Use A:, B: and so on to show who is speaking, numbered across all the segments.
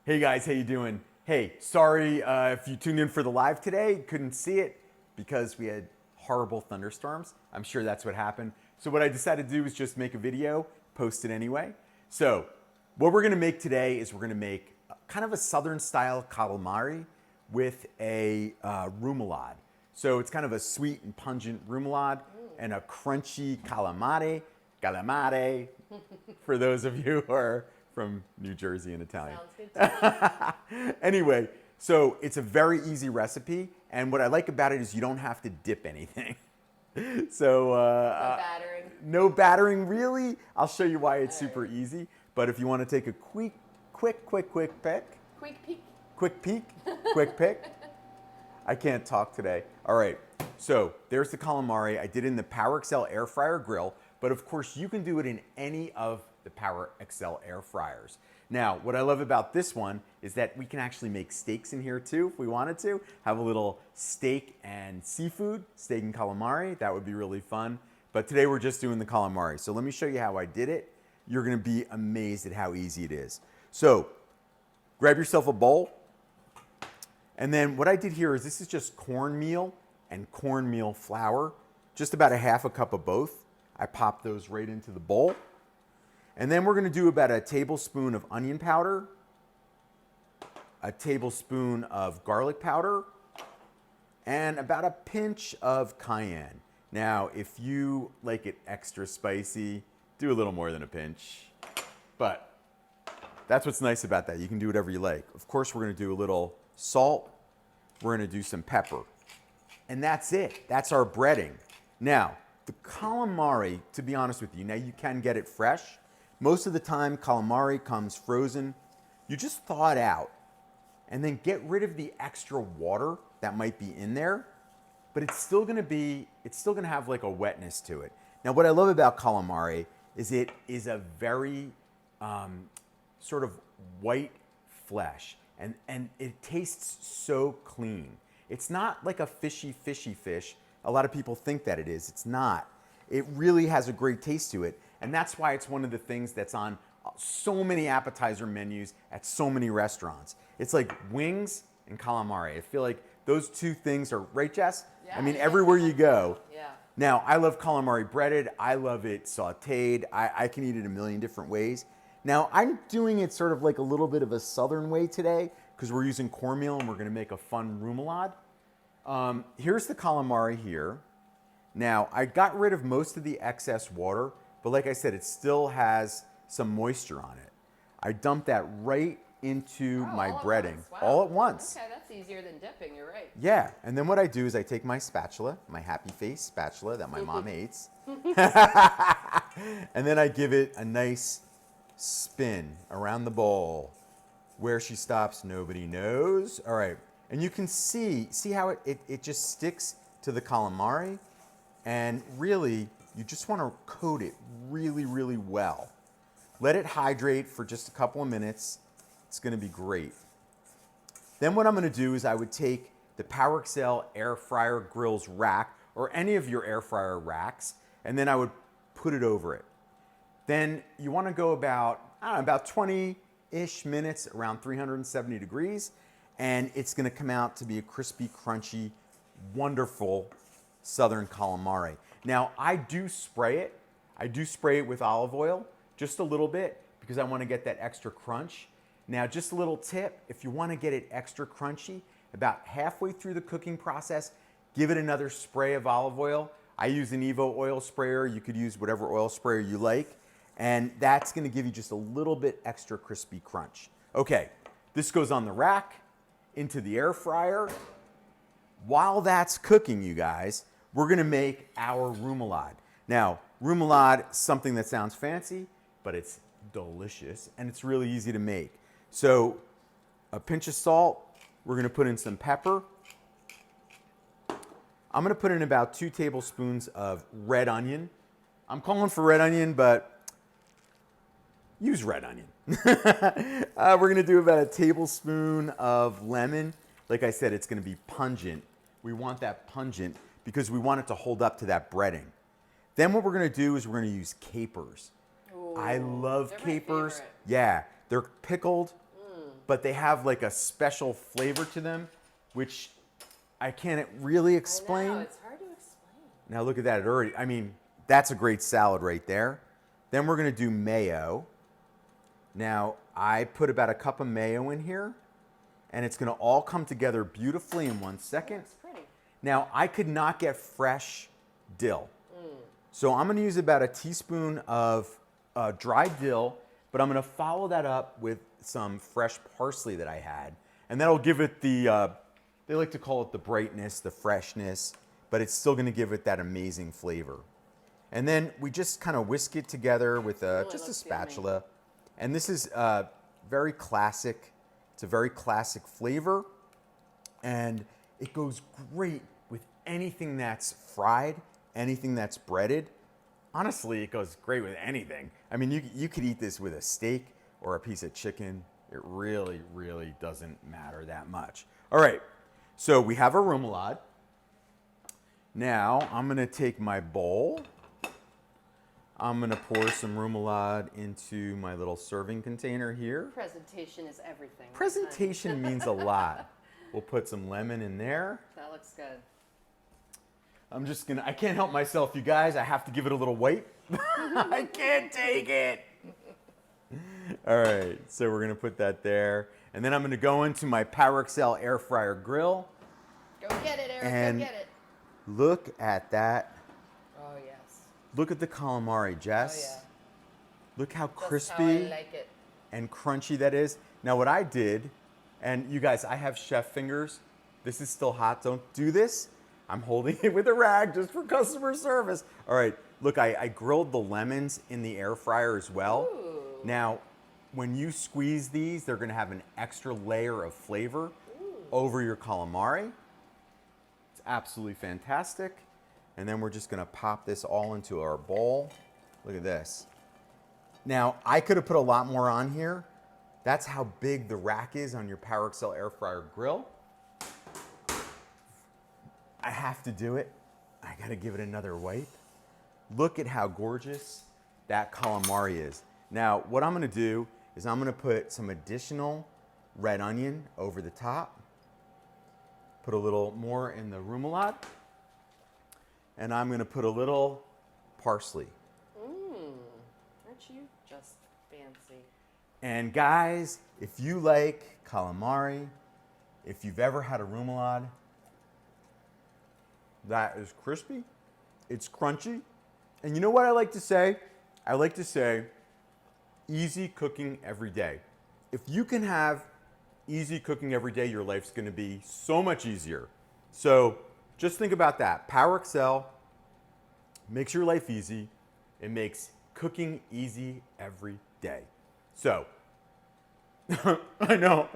A: Hey guys, how you doing? Hey, sorry if you tuned in for the live today, couldn't see it because we had horrible thunderstorms. I'm sure that's what happened. So what I decided to do was just make a video, post it anyway. So what we're gonna make today is we're gonna make kind of a Southern style calamari with a remoulade. So it's kind of a sweet and pungent remoulade and a crunchy calamari, for those of you who are from New Jersey and Italian.
B: Sounds good.
A: Anyway, so it's a very easy recipe, and what I like about it is you don't have to dip anything. So
B: No battering.
A: no battering really. I'll show you why it's super easy. But if you want to take a quick pick,
B: Quick peek.
A: quick pick. I can't talk today. All right, so there's the calamari. I did it in the PowerXL air fryer grill, but of course you can do it in any of the PowerXL air fryers. Now, what I love about this one is that we can actually make steaks in here too if we wanted to. Have a little steak and seafood, steak and calamari. That would be really fun. But today we're just doing the calamari. So let me show you how I did it. You're gonna be amazed at how easy it is. So grab yourself a bowl. And then what I did here is this is just cornmeal and cornmeal flour, just about a half a cup of both. I popped those right into the bowl. And then we're gonna do about a tablespoon of onion powder, a tablespoon of garlic powder, and about a pinch of cayenne. Now, if you like it extra spicy, do a little more than a pinch. But that's what's nice about that. You can do whatever you like. Of course, we're gonna do a little salt. We're gonna do some pepper. And that's it. That's our breading. Now, the calamari, to be honest with you, now you can get it fresh. Most of the time, calamari comes frozen. You just thaw it out and then get rid of the extra water that might be in there, but it's still gonna have like a wetness to it. Now, what I love about calamari is it is a very sort of white flesh and it tastes so clean. It's not like a fishy fish. A lot of people think that it is. It's not. It really has a great taste to it. And that's why it's one of the things that's on so many appetizer menus at so many restaurants. It's like wings and calamari. I feel like those two things are, right, Jess?
B: Yeah,
A: I mean,
B: yeah.
A: everywhere you go.
B: Yeah.
A: Now, I love calamari breaded. I love it sauteed. I can eat it a million different ways. Now, I'm doing it sort of like a little bit of a Southern way today because we're using cornmeal and we're gonna make a fun remoulade. Here's the calamari here. Now, I got rid of most of the excess water, but like I said, it still has some moisture on it. I dumped that right into my breading all at once.
B: Okay, that's easier than dipping, you're right.
A: Yeah, and then what I do is I take my spatula, my happy face spatula that my mom hates, and then I give it a nice spin around the bowl. Where she stops, nobody knows. All right, and you can see how it just sticks to the calamari, and really, you just want to coat it really, really well. Let it hydrate for just a couple of minutes. It's gonna be great. Then what I'm gonna do is I would take the PowerXL air fryer grills rack, or any of your air fryer racks, and then I would put it over it. Then you wanna go about 20-ish minutes around 370 degrees, and it's gonna come out to be a crispy, crunchy, wonderful Southern calamari. Now, I do spray it. I do spray it with olive oil, just a little bit, because I want to get that extra crunch. Now, just a little tip, if you want to get it extra crunchy, about halfway through the cooking process, give it another spray of olive oil. I use an Evo oil sprayer. You could use whatever oil sprayer you like, and that's going to give you just a little bit extra crispy crunch. Okay, this goes on the rack, into the air fryer. While that's cooking, you guys, we're gonna make our remoulade. Now, remoulade, something that sounds fancy, but it's delicious and it's really easy to make. So, a pinch of salt, we're gonna put in some pepper. I'm gonna put in about 2 tablespoons of red onion. I'm calling for red onion, but use red onion. We're gonna do about a tablespoon of lemon. Like I said, it's gonna be pungent. We want that pungent because we want it to hold up to that breading. Then what we're gonna do is we're gonna use capers.
B: Ooh,
A: I love
B: they're my
A: capers.
B: favorite.
A: Yeah, they're pickled. but they have like a special flavor to them, which I can't really explain.
B: I know, it's hard to explain.
A: Now look at that, it already, I mean, that's a great salad right there. Then we're gonna do mayo. Now, I put about a cup of mayo in here, and it's gonna all come together beautifully in 1 second.
B: It's pretty.
A: Now, I could not get fresh dill. So I'm gonna use about a teaspoon of dried dill, but I'm gonna follow that up with some fresh parsley that I had. And that'll give it the, they like to call it the brightness, the freshness, but it's still gonna give it that amazing flavor. And then we just kind of whisk it together with just a spatula.
B: Yummy.
A: And this is very classic. It's a very classic flavor. And it goes great with anything that's fried, anything that's breaded. Honestly, it goes great with anything. I mean, you could eat this with a steak or a piece of chicken. It really, really doesn't matter that much. All right, so we have our remoulade. Now, I'm gonna take my bowl. I'm gonna pour some remoulade into my little serving container here.
B: Presentation is everything.
A: Presentation means a lot. We'll put some lemon in there.
B: That looks good.
A: I'm just gonna, I can't help myself, you guys. I have to give it a little weight. I can't take it. All right, so we're gonna put that there. And then I'm gonna go into my PowerXL air fryer grill.
B: Go get it, Eric,
A: And
B: go get it.
A: look at that.
B: Oh, yes.
A: Look at the calamari, Jess.
B: Oh, yeah.
A: Look how
B: That's
A: crispy
B: how I like it.
A: and crunchy that is. Now what I did, and you guys, I have chef fingers. This is still hot, don't do this. I'm holding it with a rag just for customer service. All right, look, I grilled the lemons in the air fryer as well.
B: Ooh.
A: Now, when you squeeze these, they're gonna have an extra layer of flavor over your calamari. It's absolutely fantastic. And then we're just gonna pop this all into our bowl. Look at this. Now, I could have put a lot more on here. That's how big the rack is on your PowerXL air fryer grill. I have to do it. I gotta give it another wipe. Look at how gorgeous that calamari is. Now, what I'm gonna do is I'm gonna put some additional red onion over the top. Put a little more in the remoulade. And I'm gonna put a little parsley.
B: Aren't you just fancy?
A: And guys, if you like calamari, if you've ever had a remoulade, that is crispy, it's crunchy. And you know what I like to say? I like to say, easy cooking every day. If you can have easy cooking every day, your life's gonna be so much easier. So just think about that. PowerXL makes your life easy. It makes cooking easy every day. So, I know,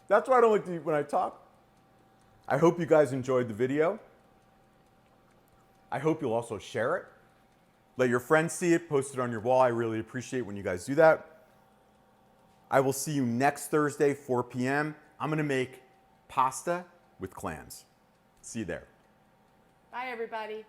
A: that's why I don't like to eat when I talk. I hope you guys enjoyed the video. I hope you'll also share it. Let your friends see it, post it on your wall. I really appreciate when you guys do that. I will see you next Thursday, 4 p.m. I'm gonna make pasta with clams. See you there.
B: Bye, everybody.